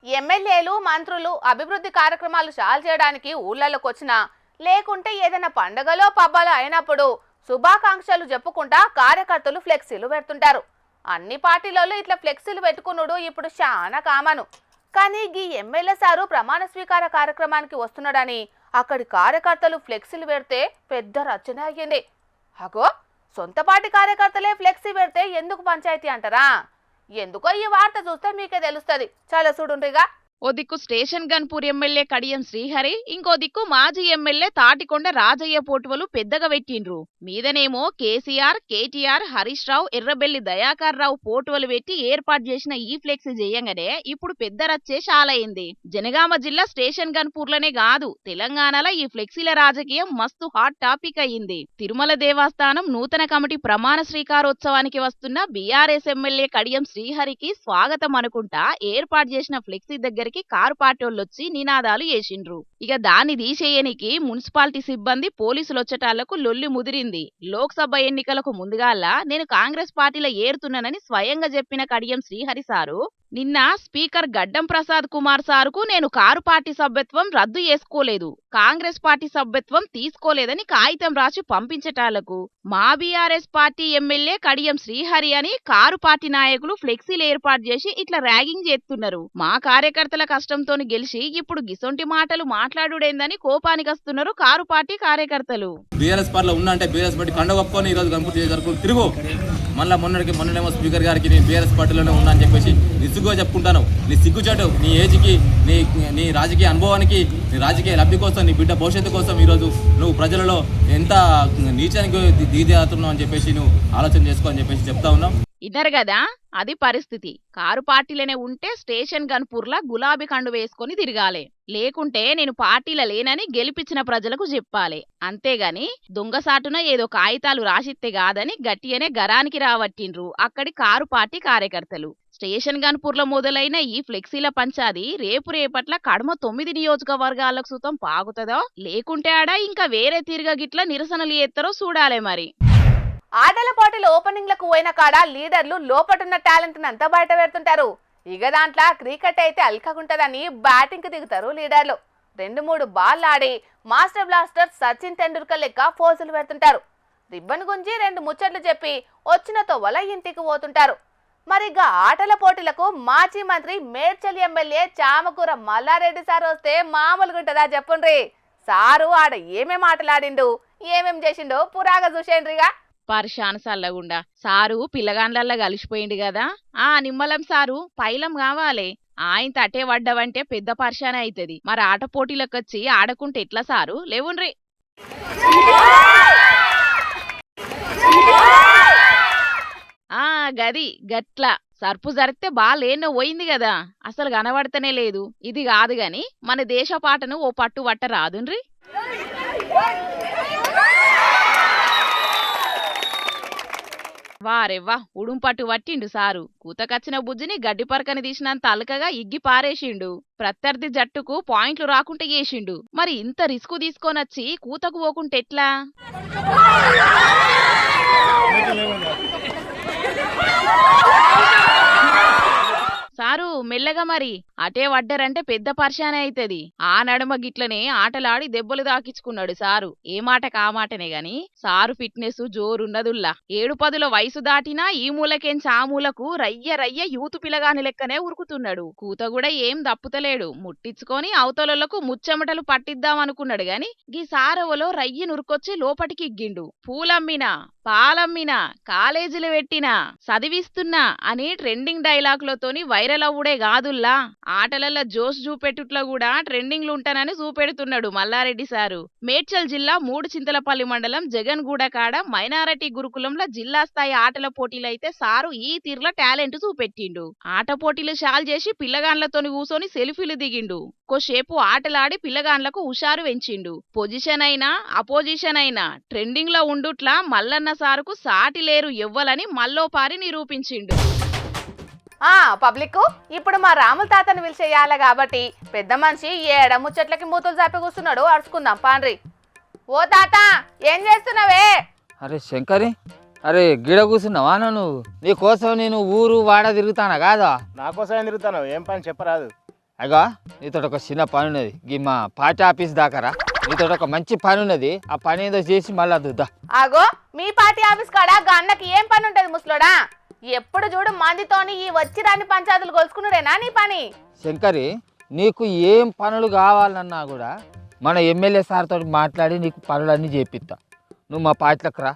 ఎమ్మెల్యేలు మంత్రులు అభివృద్ధి కార్యక్రమాలు చాలు చేయడానికి ఊళ్ళలోకి వచ్చినా లేకుంటే ఏదైనా పండగలో పబ్బాలు అయినప్పుడు శుభాకాంక్షలు చెప్పుకుంటా కార్యకర్తలు ఫ్లెక్సీలు పెడుతుంటారు. అన్ని పార్టీలలో ఇట్లా ఫ్లెక్సీలు పెట్టుకున్నాడు ఇప్పుడు చాలా కామను. కానీ ఈ ఎమ్మెల్యే సారు ప్రమాణ స్వీకార కార్యక్రమానికి వస్తున్నాడని అక్కడి కార్యకర్తలు ఫ్లెక్సీలు పెడితే పెద్ద రచన అయ్యింది. అగో సొంత పార్టీ కార్యకర్తలే ఫ్లెక్సీ పెడితే ఎందుకు పంచాయతీ అంటారా? ఎందుకో ఈ వార్త చూస్తే మీకే తెలుస్తుంది. చాలా చూడుండ్రిగా. ఓ దిక్కు స్టేషన్ గన్పూర్ ఎమ్మెల్యే కడియం శ్రీహరి, ఇంకో దిక్కు మాజీ ఎమ్మెల్యే తాటికొండ రాజయ్య పోటువలు పెద్దగా పెట్టిండ్రు. మీదనేమో కేసీఆర్, కేటీఆర్, హరీష్ రావు, ఎర్రబెల్లి దయాకర్ రావు పోటువలు పెట్టి ఏర్పాటు చేసిన ఈ ఫ్లెక్సీ చేయంగానే ఇప్పుడు పెద్ద రచ్చే షాలైంది. జనగామ జిల్లా స్టేషన్ గన్పూర్లోనే కాదు, తెలంగాణలో ఈ ఫ్లెక్సీల రాజకీయం మస్తు హాట్ టాపిక్ అయ్యింది. తిరుమల దేవస్థానం నూతన కమిటీ ప్రమాణ స్వీకారోత్సవానికి వస్తున్న బీఆర్ఎస్ ఎమ్మెల్యే కడియం శ్రీహరికి స్వాగతం అనుకుంటా ఏర్పాటు చేసిన ఫ్లెక్సీ దగ్గరికి కారు పార్టీలొచ్చి నినాదాలు చేసిండ్రు. ఇక దాన్ని తీసేయనికి మున్సిపాలిటీ సిబ్బంది పోలీసులు వచ్చేటాళ్లకు లొల్లి ముదిరింది. లోక్సభ ఎన్నికలకు ముందుగాల నేను కాంగ్రెస్ పార్టీలో ఏరుతున్నానని స్వయంగా చెప్పిన కడియం శ్రీహరి సారు నిన్న స్పీకర్ గడ్డం ప్రసాద్ కుమార్ సారుకు నేను కారు పార్టీ సభ్యత్వం రద్దు చేసుకోలేదు, కాంగ్రెస్ పార్టీ సభ్యత్వం తీసుకోలేదని కాగితం రాసి పంపించటాలకు మా BRS party MLA Kadiyam Srihari అని కారు పార్టీ నాయకులు ఫ్లెక్సీలు ఏర్పాటు చేసి ఇట్లా ర్యాగింగ్ చేస్తున్నారు. మా కార్యకర్తల కష్టంతో గెలిచి ఇప్పుడు గిసొంటి మాటలు మాట్లాడుడేందని కోపానికి వస్తున్నారు కారు పార్టీ కార్యకర్తలు. బీఆర్ఎస్ పార్టీలో ఉన్నా అంటే బీఆర్ఎస్ పార్టీ కండ కప్పుకొని ఈరోజు గణపతి తిరుగు మళ్ళీ మొన్ననేమో స్పీకర్ గారికి నేను బీఆర్ఎస్ పార్టీలోనే ఉన్నా అని చెప్పేసి నిస్సిగ్గుగా చెప్పుకుంటాను. నీ సిగ్గుచాటు, నీ ఏజ్కి, నీ రాజకీయ అనుభవానికి, నీ రాజకీయ లబ్ధి కోసం, నీ బిడ్డ భవిష్యత్తు కోసం ఈరోజు నువ్వు ప్రజలలో ఎంత నీచానికి దిగజారుతున్నావు అని చెప్పేసి నువ్వు ఆలోచన చేసుకో అని చెప్పేసి చెప్తా ఉన్నావు. ఇద్దరు కదా, అది పరిస్థితి. కారు పార్టీలోనే ఉంటే స్టేషన్ గన్పూర్లా గులాబీ కండు వేసుకొని తిరగాలి, లేకుంటే నేను పార్టీలో లేనని గెలిపించిన ప్రజలకు చెప్పాలి. అంతేగాని దొంగసాటున ఏదో కాగితాలు రాసిస్తే కాదని గట్టిగానే గరానికి రావట్టిండ్రు అక్కడి కారు పార్టీ కార్యకర్తలు. స్టేషన్ గన్పూర్లో మొదలైన ఈ ఫ్లెక్సీల పంచాది రేపట్ల కడమ 9 నియోజకవర్గాలకు సుతం పాగుతుందో లేకుంటే ఆడ ఇంకా వేరే తీరుగా గిట్ల నిరసనలు ఎత్తారో చూడాలే మరి. ఆటల పోటీలు ఓపెనింగ్లకు పోయిన కాడ లీడర్లు లోపటున్న టాలెంట్ అంతా బయట పెడుతుంటారు. ఇక దాంట్లో క్రికెట్ అయితే అల్కగుంటదని బ్యాటింగ్ కి దిగుతారు లీడర్లు. 2-3 బాల్ ఆడి మాస్టర్ బ్లాస్టర్ సచిన్ తెండూల్కర్ లెక్క పోజులు పెడుతుంటారు. రిబ్బన్ గుంజి 2 ముచ్చట్లు చెప్పి వచ్చిన తొవ్వల ఇంటికి పోతుంటారు. మరిగా ఆటల పోటీలకు మాజీ మంత్రి మేడ్చల్ ఎమ్మెల్యే చామకూర మల్లారెడ్డి సార్ వస్తే మామూలుగా ఉంటుందా చెప్పుండ్రి. సారు ఆడ ఏమేం మాట్లాడిండు, ఏమేం చేసిండో పురాగా చూసేండ్రిగా. పరిశాన సల్లగుండా సారు పిల్లగాండ్లల్లా కలిసిపోయిండు కదా. నిమ్మలం సారు పైలం కావాలి. ఆయన తటే పడ్డవంటే పెద్ద పరిశాన అవుతుంది. మరి ఆట పోటీలకొచ్చి ఆడకుంటే ఎట్లా సారు? లేవుండ్రి. గది గట్ల సర్పు జరిగితే బాలేనో పోయింది కదా, అసలు కనబడతనే లేదు. ఇది కాదు గాని మన దేశ పాటను ఓ పట్టు పట్ట రాదుండ్రి. వారెవ్వా ఉడుంపట్టు పట్టిండు సారు. కూతకచ్చిన బుజ్జిని గడ్డి పరకని తీసినంత అలకగా ఇగ్గి పారేసిండు. ప్రత్యర్థి జట్టుకు పాయింట్లు రాకుంటే చేసిండు. మరి ఇంత రిస్కు తీసుకొనొచ్చి కూతకు పోకుంటే ఎట్లా? సారు మెల్లగా మరి అటే వడ్డరంటే పెద్ద పరిశానే అయితది. ఆ నడుమ గిట్లనే ఆటలాడి దెబ్బలు దాకించుకున్నాడు సారు. ఏ మాట కామాటనే గాని సారు ఫిట్నెస్ జోరున్నదుల్లా. 7-10 వయసు దాటినా ఈ మూలకేంచి ఆ మూలకు రయ్య యూత్ పిల్లగాని లెక్కనే ఉరుకుతున్నాడు. కూత కూడా ఏం దప్పుతలేడు. ముట్టించుకొని అవతలకు ముచ్చెమటలు పట్టిద్దామనుకున్నాడు గాని గీ సారవలో రయ్యి నురుకొచ్చి లోపటికి ఇగ్గిండు. పూలమ్మినా, పాలమ్మినా, కాలేజీలు పెట్టినా, చదివిస్తున్నా అని ట్రెండింగ్ డైలాగులతోని వైరల్ అవ్వుడే కాదుల్లా, ఆటలల్ల జోష్ చూపెట్టుట్లో కూడా ట్రెండింగ్లు ఉంటానని చూపెడుతున్నాడు మల్లారెడ్డి సారు. మేడ్చల్ జిల్లా 3 చింతలపల్లి మండలం జగన్గూడ కాడ మైనారిటీ గురుకులంలో జిల్లా స్థాయి ఆటల పోటీలైతే సారు ఈ తీర్ల టాలెంట్ చూపెట్టిండు. ఆట పోటీలు షాల్ చేసి పిల్లగాండ్లతోని కూసోని సెల్ఫీలు దిగిండు. కొసేపు ఆటలాడి పిల్లగాండ్లకు హుషారు పెంచిండు. పొజిషన్ అయినా అపోజిషన్ అయినా ట్రెండింగ్ లో ఉండుట్లా మల్లన్న సారుకు సాటి లేరు ఎవ్వలని మల్లోపారి నిరూపించిండు. పబ్లిక్ ఇప్పుడు మా రాముల తాతను పిలిచేయాలి కాబట్టి పెద్ద మనిషి ఏడ ముచ్చట్లకి మూతులు చాపి కూర్చున్నాడు. అడుచుకుందాం పాండ్రి. ఓ తాత ఏం చేస్తున్నావే? అరే శంకరి, అరే గిడ కూర్చున్నావా నువ్వు? నీ కోసం నేను ఊరు వాడ తిరుగుతానా కాదా? నా కోసం ఏం తిరుగుతాను? ఏం పని చెప్పరాదు. అగా నీతో ఒక చిన్న పని ఉన్నది ఈ మా పార్టీ ఆఫీస్ దాకారా నీతో ఒక మంచి పని ఉన్నది ఆ పని ఏదో చేసి మళ్ళీ అదుద్దా. ఆగో మీ పార్టీ ఆఫీస్ కాడ గన్నకి ఏం పని ఉంటది ముసలోడా? ఎప్పుడు చూడు మందితోని ఈ వచ్చి రాని పంచాయతీలు కొలుసుకున్నాడేనా నీ పని? శంకరి నీకు ఏం పనులు కావాలన్నా కూడా మన ఎమ్మెల్యే సార్ తోటి మాట్లాడి నీకు పనులన్నీ చేపిస్తా. నువ్వు మా పార్టీలకు రా.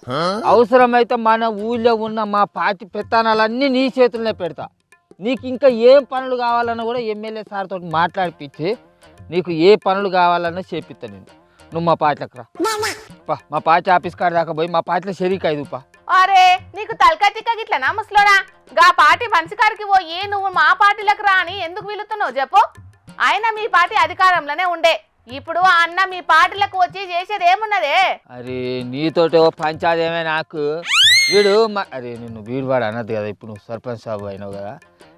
అవసరమైతే మన ఊళ్ళో ఉన్న మా పార్టీ పెత్తనాలన్నీ నీ చేతుల్లోనే పెడతా. నీకు ఇంకా ఏం పనులు కావాలన్నా కూడా ఎమ్మెల్యే సార్ తోటి మాట్లాడిపించి నీకు ఏ పనులు కావాలన్నా చేపిస్తా నేను. నువ్వు మా పార్టీలకు రా. మా పార్టీ ఆఫీస్ కాడ దాకా పోయి మా పార్టీలో షరీక్ అయిదుపా. అరే నీకు తలకాయ తిక్క గిట్లనా ముసలోడా? గా పార్టీ పంచకారికి పోయి నువ్వు మా పార్టీలకు రా అని ఎందుకు పిలుతున్నావు చెప్పు? అయినా మీ పార్టీ అధికారంలోనే ఉండే, ఇప్పుడు ఆ అన్న మీ పార్టీలకు వచ్చి చేసేది ఏమున్నదే? అరే నీతోటి ఓ పంచాదేమే నాకు వీడు అరే నిన్ను వీడువాడు అన్నది కదా. ఇప్పుడు నువ్వు సర్పంచ్ సాబు అయినావు కదా.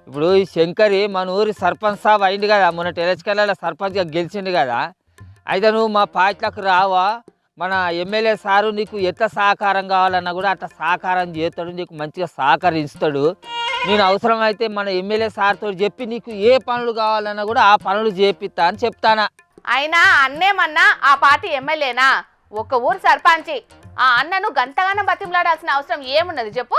ఇప్పుడు ఈ శంకరి మన ఊరి సర్పంచ్ సాబు అయింది కదా, మొన్న ఎలక్షన్లలో సర్పంచ్గా గెలిచిండు కదా. అయితే నువ్వు మా పార్టీలకు రావా, మన ఎమ్మెల్యే సారు నీకు ఎట్లా సహకారం కావాలన్నా కూడా అట్లా సహకారం చేస్తాడు, నీకు మంచిగా సహకరిస్తాడు. నేను అవసరమైతే మన ఎమ్మెల్యే సార్తో చెప్పి నీకు ఏ పనులు కావాలన్నా కూడా ఆ పనులు చేపిస్తా అని చెప్తానా. అయినా అన్నేమన్నా ఆ పార్టీ ఎమ్మెల్యేనా? ఒక ఊరు సర్పంచి ఆ అన్నను గంటగానం బతిమలాడాల్సిన అవసరం ఏమున్నది చెప్పు?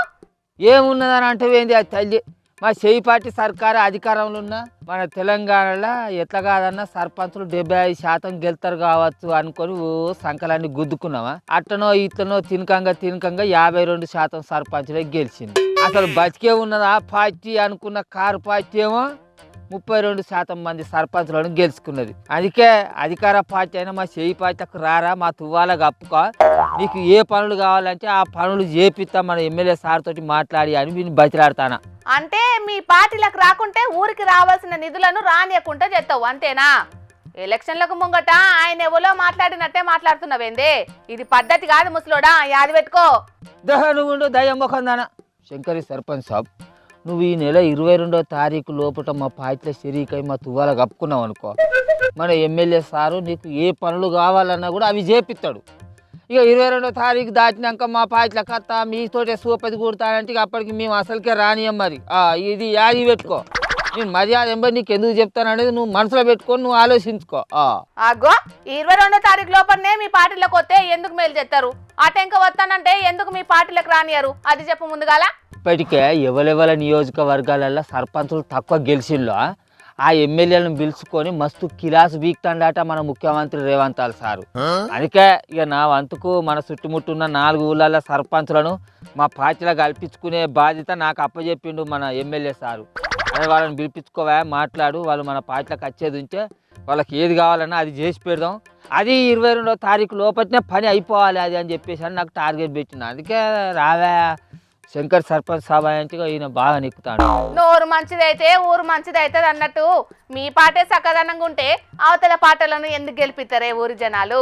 ఏమున్నదని అంటే ఏంది అది తల్లి, మా చేయి పార్టీ సర్కారు అధికారంలో ఉన్న మన తెలంగాణలో ఎట్లా కాదన్నా సర్పంచులు 75% గెలుతారు కావచ్చు అనుకొని ఓ సంకలాన్ని గుద్దుకున్నావా. అట్టనో ఇట్లనో తినకంగా 52% సర్పంచులే గెలిచింది. అసలు బతికే ఉన్నదా పార్టీ అనుకున్న కారు పార్టీ ఏమో 32% మంది సర్పంచులను గెలుచుకున్నది. అందుకే అధికార పార్టీ అయినా మా చేయి పార్టీకి రారా, మా తువ్వాల కప్పుకో, నీకు ఏ పనులు కావాలంటే ఆ పనులు చేపిస్తా మన ఎమ్మెల్యే సార్ తోటి మాట్లాడి అని నేను బతిలాడతానా. అంటే మీ పార్టీలకు రాకుంటే ఊరికి రావాల్సిన నిధులను రానియకుండా చేస్తావు అంతేనా? ఎలక్షన్లకు ముంగట ఆయన ఎవరో మాట్లాడినట్టే మాట్లాడుతున్నావేందే? ఇది పద్ధతి కాదు ముసలోడా, యాది పెట్టుకో. నువ్వు దయ్యం మొకందానా. శంకరి సర్పంచ్ సాబ్, నువ్వు ఈ నెల 22వ తారీఖు లోపల మా పార్టీలో షరీకై మా తువ్వాల కప్పుకున్నావు అనుకో, మన ఎమ్మెల్యే సారు నీకు ఏ పనులు కావాలన్నా కూడా అవి చేపిస్తాడు. ఇక 22వ తారీఖు దాటినాక మా పార్టీల కత్త మీతోటే సూపది కూడతానంటే అప్పటికి మేము అసలుకే రానియం. మరి ఇది యాది పెట్టుకో. నేను మర్యాద ఎంబడి నీకు ఎందుకు చెప్తాననేది నువ్వు మనసులో పెట్టుకొని నువ్వు ఆలోచించుకో. అగ్గో 22వ తారీఖు లోపలనే మీ పార్టీలకు వస్తే ఎందుకు మేలు చేస్తారు? ఆ టెంక వస్తానంటే ఎందుకు మీ పార్టీలకు రానియరు అది చెప్పు ముందుగాల. ఇప్పటికే ఎవరెవల నియోజకవర్గాలలో సర్పంచులు తక్కువ గెలిచిల్లో ఆ ఎమ్మెల్యేలను పిలుచుకొని మస్తు కిలాసు బీక్తాండట మన ముఖ్యమంత్రి రేవంత్ సారు. అందుకే ఇక నా వంతుకు మన చుట్టుముట్టున్న 4 ఊళ్ళల్లో సర్పంచులను మా పార్టీలో కల్పించుకునే బాధ్యత నాకు అప్పచెప్పిండు మన ఎమ్మెల్యే సారు. అదే వాళ్ళని పిలిపించుకోవా, మాట్లాడు, వాళ్ళు మన పార్టీలోకి వచ్చేది ఉంటే వాళ్ళకి ఏది కావాలన్నా అది చేసి పెడదాం. అది 22వ తారీఖు లోపలనే పని అయిపోవాలి అది అని చెప్పేసి అని నాకు టార్గెట్ పెట్టింది. అందుకే రావా శంకర్ సర్పంచ్ సభ అంటే ఈయన బాగా నెక్కుతాడు. నోరు మంచిదైతే ఊరు మంచిదైతుంది అన్నట్టు మీ పాటే సకదనంగా ఉంటే అవతల పాటలను ఎందుకు గెలిపిస్తారే ఊరి జనాలు?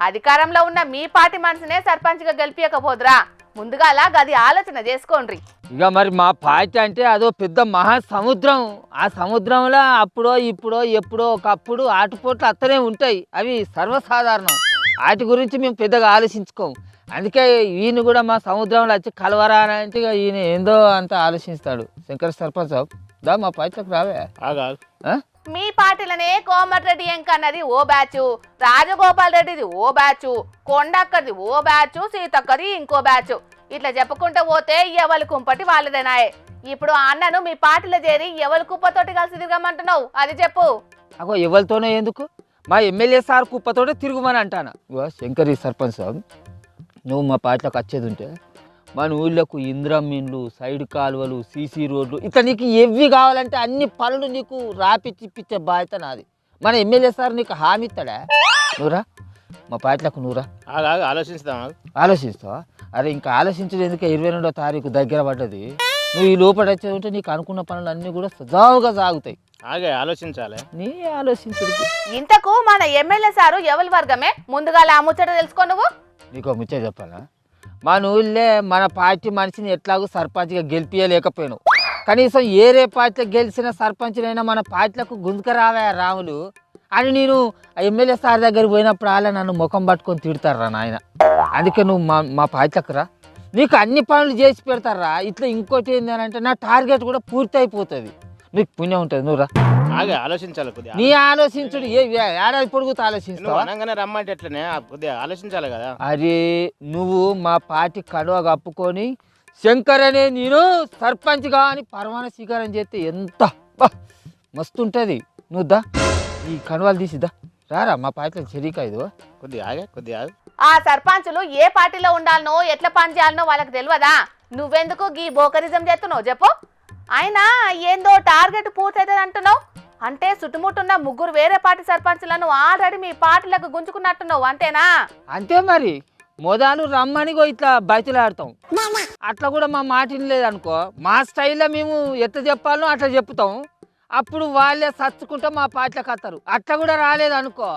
అధికారంలో ఉన్న మీ పార్టీ మనిషినే సర్పంచ్గా గెలిపించకపోదురా? ముందుగా గది ఆలోచన చేసుకోండి. ఇక మరి మా పార్టీ అంటే అదో పెద్ద మహా సముద్రం. ఆ సముద్రంలో అప్పుడో ఇప్పుడో ఎప్పుడో ఒకప్పుడు ఆటుపోట్లు అత్తనే ఉంటాయి, అవి సర్వసాధారణం. వాటి గురించి మేము పెద్దగా ఆలోచించుకోము. అందుకే ఈయన కూడా మా సముద్రంలో వచ్చి కలవరా అని అంటే ఈయన ఏందో అంత ఆలోచిస్తాడు. శంకర్ సర్పంచ్ దా మా పార్టీలకు రావే. మీ పార్టీలనే కోమటిరెడ్డి ఎంకన్నది ఓ బ్యాచ్, రాజగోపాల్ రెడ్డిది ఓ బ్యాచ్, కొండక్కది ఓ బ్యాచ్, సీతక్కది ఇంకో బ్యాచ్. ఇట్లా చెప్పుకుంటూ పోతే ఎవరి కుంపటి వాళ్ళదేనాయే. ఇప్పుడు అన్నను మీ పార్టీలో చేరి ఎవరి కుప్పతోటి కలిసి తిరగమంటున్నావు అది చెప్పు? అగో ఎవరితోనే ఎందుకు, మా ఎమ్మెల్యే సార్ కుప్పతోటే తిరుగుమని అంటాను. శంకర్ సర్పంచ్ నువ్వు మా పార్టీలోకి వచ్చేది ఉంటే మన ఊళ్ళకు ఇంద్రమిన్లు, సైడ్ కాలువలు, సీసీ రోడ్లు ఇట్లా నీకు ఎవి కావాలంటే అన్ని పనులు నీకు రాపిచ్చిప్పించే బాధ్యత నాది. మన ఎమ్మెల్యే సార్ నీకు హామీ ఇస్తాడా? నువ్వురా మా పార్టీలకు, నువ్వురా. ఆలోచిస్తావా? అరే ఇంకా ఆలోచించడం ఎందుకు, 22వ తారీఖు దగ్గర పడ్డది. నువ్వు ఈ లోపల వచ్చేది ఉంటే నీకు అనుకున్న పనులు అన్నీ కూడా సజావుగా సాగుతాయి. ఆలోచించాలి, నీ ఆలోచించదు. ఇంతకు మన ఎమ్మెల్యే సారు ఎవరి వర్గమే? ముందుగా ఆ ముచ్చట తెలుసుకో. నువ్వు నీకు ముచ్చట చెప్పాలా? మన ఊళ్ళే మన పార్టీ మనిషిని ఎట్లాగో సర్పంచ్గా గెలిపించలేకపోయినావు. కనీసం ఏరే పార్టీలో గెలిచిన సర్పంచ్నైనా మన పార్టీలకు గుంజుక రావా రాములు అని నేను ఎమ్మెల్యే సార్ దగ్గరికి పోయినప్పుడు వాళ్ళ నన్ను ముఖం పట్టుకొని తిడతారా నాయన. అందుకే నువ్వు మా పార్టీలకు రా, నీకు అన్ని పనులు చేసి పెడతారా. ఇట్లా ఇంకోటి ఏంటి అని అంటే నా టార్గెట్ కూడా పూర్తి అయిపోతుంది, నీకు పుణ్యం ఉంటుంది. నువ్వు రా. ఆగే ఆలోచించాలి కొద్దిగా. నీ ఆలోచించుడు ఏడాది పొడుగుతూ ఆలోచిస్తావు. నువ్వు అనగానే రమ్మంటే ఎట్లనే కొద్దిగా ఆలోచించాలి కదా. అరే నువ్వు మా పార్టీ కడువ కప్పుకొని శంకర్ అనే నేను సర్పంచ్గా అని పరమాణ స్వీకారం చేస్తే ఎంత మస్తు ఉంటుంది. నువ్వు దా ఈ కనువాలు తీసిద్దా రారా మా పార్టీలో చెరీకా ఇది. కొద్దిగా ఆగే కొద్దిగా ఆగు. ఆ సర్పంచులు ఏ పార్టీలో ఉండాలనో ఎట్లా పని చేయాలనో వాళ్ళకి తెలియదా? నువ్వెందుకు గీ బోకరిజం చేస్తున్నావు చెప్పు? అయినా ఏందో టార్గెట్ పూర్తవుతుంది అంటున్నావు అంటే చుట్టుముట్టున్న ముగ్గురు వేరే పార్టీ సర్పంచులను ఆల్రెడీ మీ పార్టీలకు గుంజుకున్నట్టున్నావు అంతేనా? అంతే మరి మొదలు రమ్మని ఇట్లా బయటలాడతాం. అట్లా కూడా మా మాట లేదనుకో మా స్టైల్లో మేము ఎట్లా చెప్పాలనో అట్లా చెప్తాం. అప్పుడు వాళ్ళే సచ్చుకుంటా మా పార్టీలకు వస్తారు. అట్లా కూడా రాలేదనుకో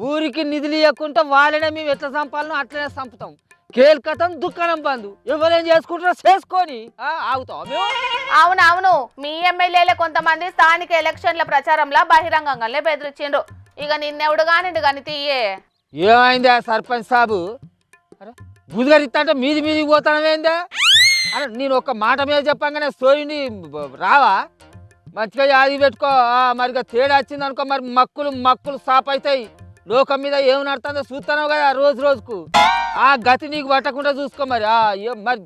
ఊరికి నిధులు ఇవ్వకుండా వాళ్ళనే మేము ఎట్లా చంపాలనో అట్లనే చంపుతాం. కేల్కతం దుకాణం బంధు ఎవరేం చేసుకుంటారో చేసుకొని ఆగుతాం మేము. అవునవును మీ ఎమ్మెల్యేలే కొంతమంది స్థానిక ఎలక్షన్ల ప్రచారంలో బహిరంగంగానే బెదిరించిండ్రు. ఇక నిన్నెవడు కానిండు కానీ తీయే. ఏమైంది ఆ సర్పంచ్ సాబు? అరే బుధగరిస్తా అంటే మీదికి పోతానమేందా? అరే నేను ఒక మాట మీద చెప్పంగానే సోయిని రావా? మంచిగా యాది పెట్టుకో. మరిగా తేడా వచ్చింది అనుకో మరి మక్కులు సాప్ అవుతాయి. లోకం మీద ఏం నడుతుందో చూస్తాను కదా రోజు రోజుకు. ఆ గతి నీకు పట్టకుండా చూసుకో మరి. మరి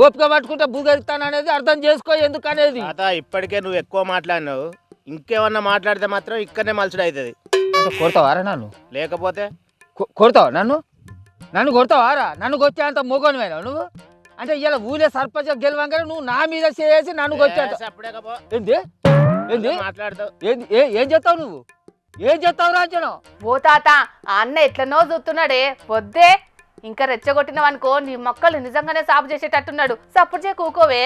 ఓపిక పట్టుకుంటే బుధగరిస్తాను అనేది అర్థం చేసుకో ఎందుకనేది. ఇప్పటికే నువ్వు ఎక్కువ మాట్లాడినావు, ఇంకేమన్నా మాట్లాడితే మాత్రం ఇక్కడనే మలచుడు అవుతుంది. అంటే కొడతావారా నన్ను? లేకపోతే కొడతావా నన్ను కొడతావారా? నన్ను కొచ్చే అంత మొగనివైనా నువ్వు? అంటే ఇలా ఊళ్ళే సర్పంచ్ గెలవంగానే నువ్వు నా మీద చేసి నన్ను కొచ్చావు. ఏంది ఏంది మాట్లాడతావు? ఏం చేస్తావు నువ్వు? ఏం చేస్తావు రాజనం? ఓ తాత ఆ అన్న ఎట్లనో చూస్తున్నాడే వద్దే. ఇంకా రెచ్చగొట్టినవనుకో నీ మొక్కలు నిజంగానే సాపు చేసేటట్టున్నాడు. సప్పుడు చే కూకోవే.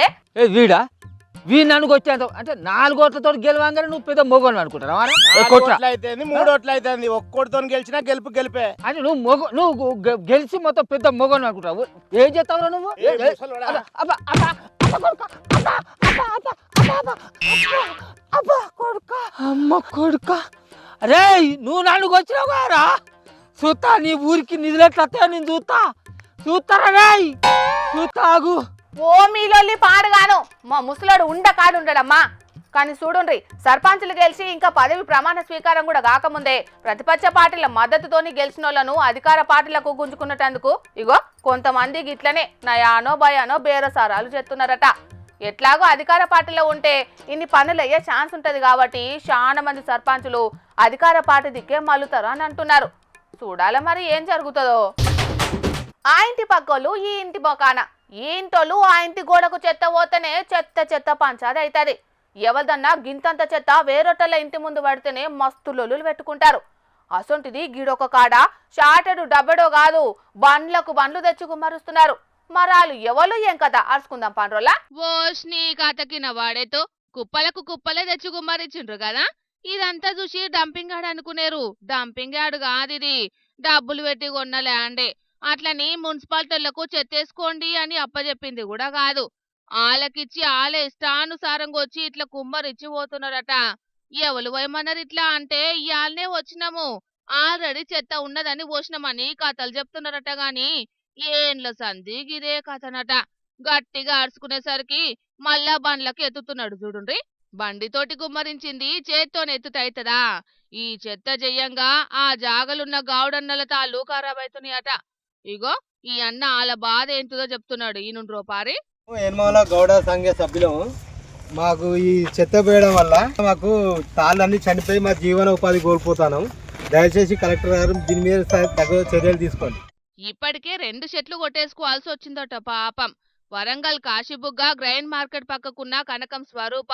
వీడు నన్ను కొచ్చేంత అంటే 4 ఓట్లతో గెలవంగానే నువ్వు పెద్ద మొగను అనుకుంటారా? 4 ఓట్లు అయితే 3 ఓట్లు అయితే ఒక్కోటితో గెలిచినా గెలిపే అంటే నువ్వు గెలిచి మొత్తం పెద్ద మొగను అనుకుంటావు. ఏం చేస్తావురా నువ్వు? అమ్మ కొడుక అరే నువ్వు నన్ను వచ్చినావు కారా? చూస్తా నీ ఊరికి నిధులెట్లా నేను చూస్తారా రేయ్ చూస్తాగు. ఓ మీలోల్లి పాడుగాను మా ముసలోడు ఉండడమ్మా. కానీ చూడుండ్రి సర్పంచులు గెలిచి ఇంకా పదవి ప్రమాణ స్వీకారం కూడా కాకముందే ప్రతిపక్ష పార్టీల మద్దతుతోని గెలిచిన వాళ్ళను అధికార పార్టీలకు గుంజుకున్నటందుకు ఇగో కొంతమంది ఇట్లనే నయానో భయానో బేరసారాలు చేస్తున్నారట. ఎట్లాగో అధికార పార్టీలో ఉంటే ఇన్ని పనులు అయ్యే ఛాన్స్ ఉంటది కాబట్టి చాలా మంది సర్పంచులు అధికార పార్టీ దిక్కే మల్లుతారు అని అంటున్నారు. చూడాల మరి ఏం జరుగుతుందో. ఆ ఇంటి పక్కోళ్ళు ఈ ఇంటి మొకాన, ఈ ఇంటోళ్ళు ఆ ఇంటి గోడకు చెత్త పోతేనే చెత్త పంచాది అవుతుంది. ఎవరిదన్నా గింతంత చెత్త వేరొట్టల ఇంటి ముందు పడితేనే మస్తు లొల్లులు పెట్టుకుంటారు. అసొంటిది గీడొక కాడ షాటెడు డబ్బెడో కాదు బండ్లు తెచ్చి గుమ్మరుస్తున్నారు. మరాలు ఎవరు ఏం కదా అరుచుకుందాం పండ్రోలా. ఓష్ని కథకిన వాడేతో కుప్పలే తెచ్చి గుమ్మరిచ్చిండ్రు కదా. ఇదంతా చూసి డంపింగ్ యార్డ్ అనుకునేరు. డంపింగ్ యార్డ్ కాదిది, డబ్బులు పెట్టి కొన్న ల్యాండే. అట్లని మున్సిపాలిటీలకు చెత్తేసుకోండి అని అప్పచెప్పింది కూడా కాదు. ఆలకిచ్చి ఆలే ఇష్టానుసారంగా వచ్చి ఇట్లా కుమ్మరిచ్చి పోతున్నారట. ఎవరు పోయమన్నారు ఇట్లా అంటే ఇయాలనే వచ్చినాము, ఆల్రెడీ చెత్త ఉన్నదని పోసినామని కథలు చెప్తున్నారట. గాని ఏండ్ల సంధి ఇదే కథనట. గట్టిగా అరుచుకునేసరికి మళ్ళా బండ్లకు ఎత్తుతున్నాడు చూడుండ్రి. బండితోటి గుమ్మరించింది చేత్తోనే ఎత్తుతైతదా? ఈ చెత్త చెయ్యంగా ఆ జాగలున్న గౌడన్నల తాళ్ళు ఖరాబైతున్నాయట. ఇగో ఈ అన్న వాళ్ళ బాధ ఏంటిదో చెప్తున్నాడు. ఈ నుండి పారి ఎన్మాల గౌడ సంఘ సభ్యులం. మాకు ఈ చెత్త పోయడం వల్ల మాకు తాళ్ళన్నీ చనిపోయి మా జీవన ఉపాధి కోల్పోతాను. దయచేసి కలెక్టర్ గారు దీని మీద తగు చర్యలు తీసుకోండి. ఇప్పటికే 2 చెట్లు కొట్టేసుకోవాల్సి వచ్చిందట పాపం. వరంగల్ కాశీబుగ్గ గ్రైన్ మార్కెట్ పక్కకున్న కనకం స్వరూప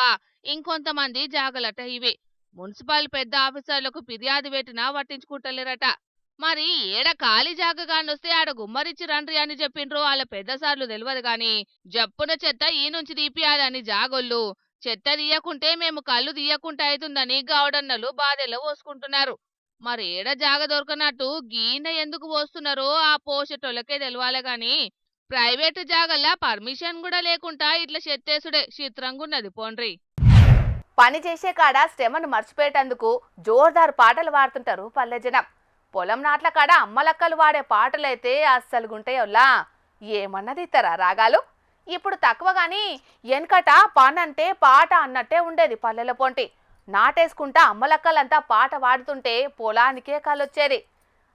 ఇంకొంతమంది జాగలట ఇవి. మున్సిపల్ పెద్ద ఆఫీసర్లకు ఫిర్యాదు పెట్టినా పట్టించుకుంటలేరట. మరి ఏడ ఖాళీ జాగగానొస్తే ఆడ గుమ్మరిచ్చి రండ్రి అని చెప్పిండ్రు వాళ్ళ పెద్దసార్లు తెలియదు గాని జప్పున చెత్త ఈ నుంచి తీపియాలని జాగొళ్ళు. చెత్త తీయకుంటే మేము కళ్ళు తీయకుంటే అవుతుందని గౌడన్నలు బాధెల్లో పోసుకుంటున్నారు. మరి ఏడ జాగ దొరకనట్టు గీన ఎందుకు పోస్తున్నారో ఆ పోసేటోళ్ళకే తెలవాలే గాని ప్రైవేటు జాగల్లా పర్మిషన్ కూడా లేకుండా ఇట్లా చెత్తేసుడే చిత్రంగున్నది పోండ్రి. పని చేసే కాడ శ్రమను మర్చిపోయేటందుకు జోర్దార్ పాటలు పాడుతుంటారు పల్లె జనం. పొలం నాట్ల కాడ అమ్మలక్కలు వాడే పాటలైతే అస్సలుగుంటాయోల్లా. ఏమన్నది ఇతరా రాగాలు. ఇప్పుడు తక్కువ గాని వెనకట పనంటే పాట అన్నట్టే ఉండేది పల్లెల పొంటి. నాటేసుకుంటా అమ్మలక్కలంతా పాట పాడుతుంటే పొలానికే కాలొచ్చేది.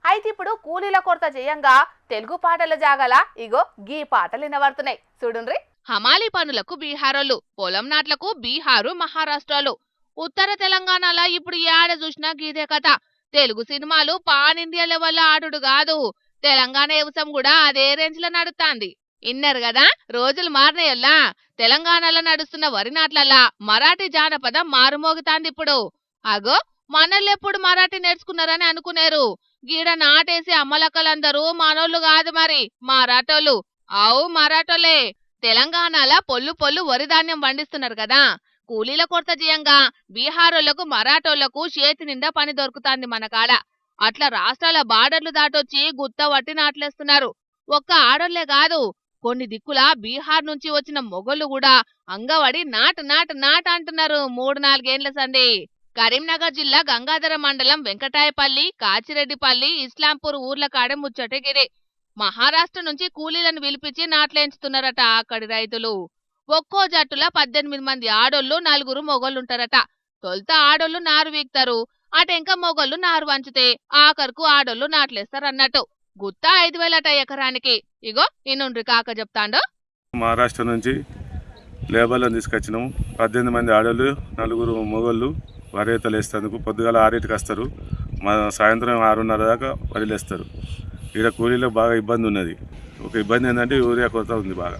అయితే ఇప్పుడు కూలీల కొరత చేయంగా తెలుగు పాటల జాగల ఇగో గీ పాటలు వినబడుతున్నాయి చూడుండ్రి. హమాలీ పనులకు బీహారోళ్ళు, పొలం నాట్లకు బీహారు మహారాష్ట్రలు, ఉత్తర తెలంగాణలో ఇప్పుడు ఏడ చూసినా గీదే కథ. తెలుగు సినిమాలు పాన్ ఇండియా లెవెల్లో ఆడుడు కాదు, తెలంగాణ వ్యవసాయం కూడా అదే రేంజ్ లో నడుస్తాంది. ఇన్నరు కదా రోజులు మారినయల్లా తెలంగాణలో నడుస్తున్న వరి నాట్లల్లా మరాఠీ జానపదం మారుమోగుతాంది ఇప్పుడు. అగో మనల్లెప్పుడు మరాఠీ నేర్చుకున్నారని అనుకునేరు, గీడ నాటేసి అమ్మలక్కలందరూ మనోళ్ళు కాదు మరి మరాఠోళ్ళు. ఆవు మరాఠోలే. తెలంగాణలో పొల్లు పొల్లు వరి ధాన్యం పండిస్తున్నారు కదా, కూలీల కొరత చేయంగా బీహారోళ్లకు మరాఠోళ్లకు చేతి నిండా పని దొరుకుతాంది మన కాడ. అట్లా రాష్ట్రాల బార్డర్లు దాటొచ్చి గుత్త వట్టి నాట్లేస్తున్నారు. ఒక్క ఆడోళ్లే కాదు, కొన్ని దిక్కుల బీహార్ నుంచి వచ్చిన మొగళ్ళు కూడా అంగవడి నాట్ నాట్ నాట్ అంటున్నారు 3-4 ఏండ్ల సంది. కరీంనగర్ జిల్లా గంగాధర మండలం వెంకటాయపల్లి, కాచిరెడ్డిపల్లి, ఇస్లాంపూర్ ఊర్ల కాడే ముచ్చటగిరి. మహారాష్ట్ర నుంచి కూలీలను పిలిపించి నాట్లేంచుతున్నారట అక్కడి రైతులు. ఒక్కో జట్టుల 18 మంది ఆడోళ్లు, 4 మొగోళ్ళుంటారట. తొలుత ఆడోళ్లు నారు వీక్తారు, అటెంక మొగోళ్ళు నారు వంచితే ఆఖరుకు ఆడోళ్లు నాట్లేస్తారన్నట్టు. గుత్తా 5,000 అట ఎకరానికి. ఇగో ఇన్నుండ్రి కాక చెప్తాండో. మహారాష్ట్ర నుంచి లేబర్లను తీసుకొచ్చినాము. 18 మంది ఆడోళ్ళు, 4 మొగోళ్ళు వరేతలు వేస్తేందుకు. పొద్దుగాల 6కి వస్తారు, సాయంత్రం 6:30 దాకా వరిలేస్తారు. ఇక్కడ కూలీలకు బాగా ఇబ్బంది ఉన్నది. ఒక ఇబ్బంది ఏంటంటే యూరియా కొరత ఉంది బాగా.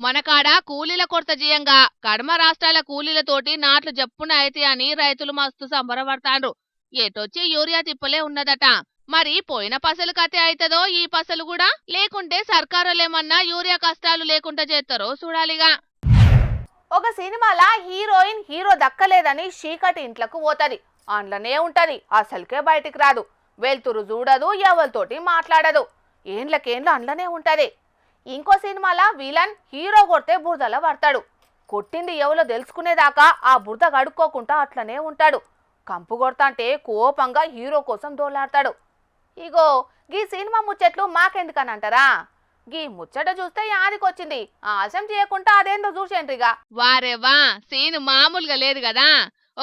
మనకాడ కూలీల కొరత చేయంగా కడమ రాష్ట్రాల కూలీలతోటి నాట్లు జప్పున అయితే అని రైతులు మస్తు సంబరపడతాండ్రు. ఏటొచ్చి యూరియా తిప్పలే ఉన్నదట. మరి పోయిన పసలు కతే అయితదో ఈ పసలు కూడా, లేకుంటే సర్కారులేమన్నా యూరియా కష్టాలు లేకుండా చేస్తారో చూడాలిగా. ఒక సినిమాలా హీరోయిన్ హీరో దక్కలేదని చీకటి ఇంట్లకు పోతది, అండ్లనే ఉంటది, అసలుకే బయటికి రాదు. వెళ్తురు చూడదు, ఎవరితోటి మాట్లాడదు, ఏండ్లకేండ్లు అండ్లనే ఉంటది. ఇంకో సినిమాలా విలన్ హీరో కొడితే బురదల పడతాడు. కొట్టింది ఎవలో తెలుసుకునేదాకా ఆ బురద కడుక్కోకుండా అట్లనే ఉంటాడు. కంపు కొడతాంటే కోపంగా హీరో కోసం దోలాడతాడు. ఇగో గీ సినిమా ముచ్చట్లు మాకెందుకని అంటారా? గీ ముచ్చట చూస్తే యాదికొచ్చింది, ఆశం చేయకుండా అదేందో చూసేంట్రిగా. వారేవా సీను మామూలుగా లేదు కదా.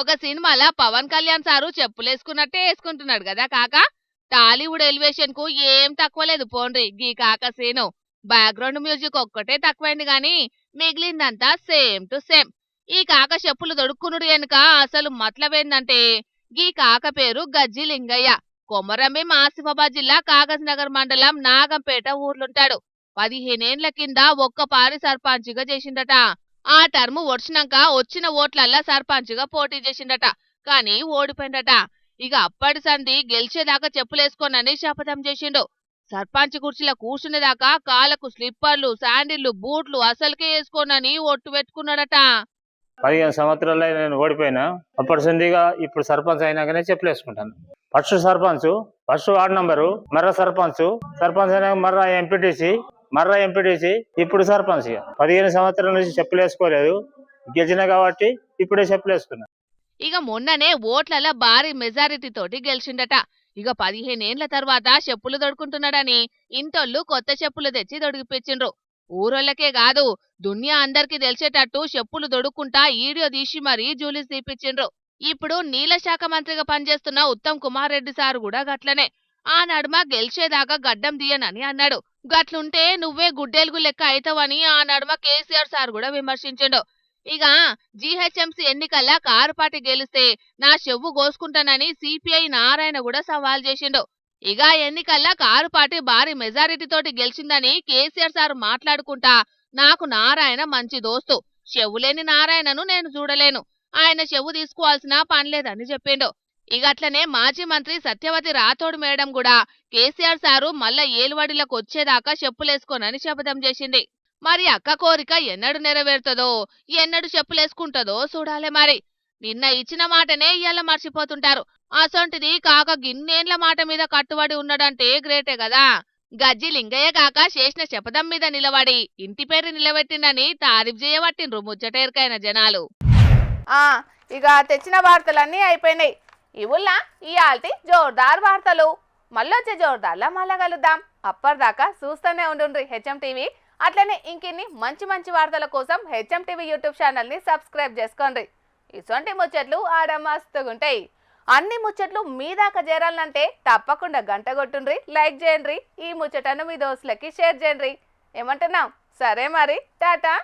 ఒక సినిమాలో పవన్ కళ్యాణ్ సారు చెప్పులేసుకున్నట్టే వేసుకుంటున్నాడు కదా కాక. టాలీవుడ్ ఎలివేషన్ కు ఏం తక్కువ లేదు పోండ్రి గీ కాక సీను. బ్యాక్గ్రౌండ్ మ్యూజిక్ ఒక్కటే తక్కువైంది గాని మిగిలిందంతా సేమ్ టు సేమ్. ఈ కాక చెప్పులు దొడుక్కునుడు వెనుక అసలు మతలబేందంటే గీ కాక పేరు గజ్జి లింగయ్య. కొమరంభీం ఆసిఫాబాద్ జిల్లా కాగజ్ నగర్ మండలం నాగంపేట ఊర్లుంటాడు. 15 ఏండ్ల కింద ఒక్కపారి సర్పంచిగా చేసిండట. ఆ టర్ము వచ్చినాక వచ్చిన ఓట్లల్లా సర్పంచ్గా పోటీ చేసిండట, కానీ ఓడిపోయిందట. ఇక అప్పటి సంధి గెలిచేదాకా చెప్పులేసుకోనని శపథం చేసిండు. సర్పంచ్ కుర్చీలో కూర్చునేదాకా కాళ్ళకు స్లిప్పర్లు, శాండిళ్లు, బూట్లు అసలుకే వేసుకోనని ఒట్టు పెట్టుకున్నాడట. 15 సంవత్సరాల్లో నేను ఓడిపోయినా. అప్పటి సంధిగా ఇప్పుడు సర్పంచ్ అయినాకనే చెప్పులేసుకుంటాను. First sarpanch, first ward number, మర్ర సర్పంచ్, సర్పంచ్ అయినాక మర్ర ఎంపీటీసీ, ఇప్పుడు సర్పంచ్. 15 సంవత్సరాల నుంచి చెప్పులేసుకోలేదు, గెలిచిన కాబట్టి ఇప్పుడే చెప్పులేసుకున్నా. ఇక మొన్ననే ఓట్లలో భారీ మెజారిటీ తోటి గెలిచిండట. ఇక 15 ఏండ్ల తర్వాత చెప్పులు దొడుకుంటున్నాడని ఇంటోళ్ళు కొత్త చెప్పులు తెచ్చి దొడిగిపించిండ్రు. ఊరోళ్ళకే కాదు దునియా అందరికి తెలిసేటట్టు చెప్పులు దొడుక్కుంటా వీడియో తీసి మరీ జూలీస్ తీపిచ్చిండ్రు. ఇప్పుడు నీళ్ల శాఖ మంత్రిగా పనిచేస్తున్న ఉత్తమ్ కుమార్ రెడ్డి సారు కూడా గట్లనే. ఆ నడుమ గెలిచేదాకా గడ్డం తీయనని అన్నాడు. గట్లుంటే నువ్వే గుడ్డేలుగు లెక్క అయితావని ఆ నడుమ కేసీఆర్ సార్ కూడా విమర్శించిండు. ఇక జీహెచ్ఎంసీ ఎన్నికల్లా కారు పార్టీ గెలిస్తే నా చెవ్వు కోసుకుంటానని సిపిఐ నారాయణ కూడా సవాల్ చేసిండు. ఇక ఎన్నికల్లా కారు పార్టీ భారీ మెజారిటీ తోటి గెలిచిందని కేసీఆర్ సార్ మాట్లాడుకుంటా నాకు నారాయణ మంచి దోస్తు, చెవులేని నారాయణను నేను చూడలేను, ఆయన చెవు తీసుకోవాల్సిన పనిలేదని చెప్పిండు. ఇక అట్లనే మాజీ మంత్రి సత్యవతి రాథోడ్ మేడం కూడా కేసీఆర్ సారు మళ్ళా ఏలువాడిలకు వచ్చేదాకా చెప్పులేసుకోనని శపథం చేసింది. మరి అక్క కోరిక ఎన్నడు నెరవేరుతుందో, ఎన్నడు చెప్పులేసుకుంటుందో చూడాలే మరి. నిన్న ఇచ్చిన మాటనే ఇయ్యాల మర్చిపోతుంటారు. అసొంటిది కాక గిన్నేండ్ల మాట మీద కట్టుబడి ఉన్నాడంటే గ్రేటే కదా. గజ్జి లింగయ్య కాక చేసిన శపథం మీద నిలబడి ఇంటి పేరు నిలబెట్టిందని తారీఫ్ చేయబట్టిండ్రు ముచ్చటేరుకైన జనాలు. ఇక తెచ్చిన వార్తలన్నీ అయిపోయినాయి. ఇవుల్లా ఇయాల్టి జోర్దార్ వార్తలు. మళ్ళొచ్చే జోర్దార్లా మళ్ళా కలుద్దాం. అప్పటిదాకా చూస్తూనే ఉండుండ్రి హెచ్ఎం టీవీ. అట్లనే ఇంకిన్ని మంచి మంచి వార్తల కోసం హెచ్ఎం టీవీ యూట్యూబ్ ఛానల్ని సబ్స్క్రైబ్ చేసుకోండి. ఇసొంటి ముచ్చట్లు ఆడ మస్తుగుంటాయి. అన్ని ముచ్చట్లు మీ దాకా చేరాలంటే తప్పకుండా గంట కొట్టుండ్రి, లైక్ చేయండి, ఈ ముచ్చటను మీ దోస్తులకి షేర్ చేయండి. ఏమంటున్నాం? సరే మరి, టాటా.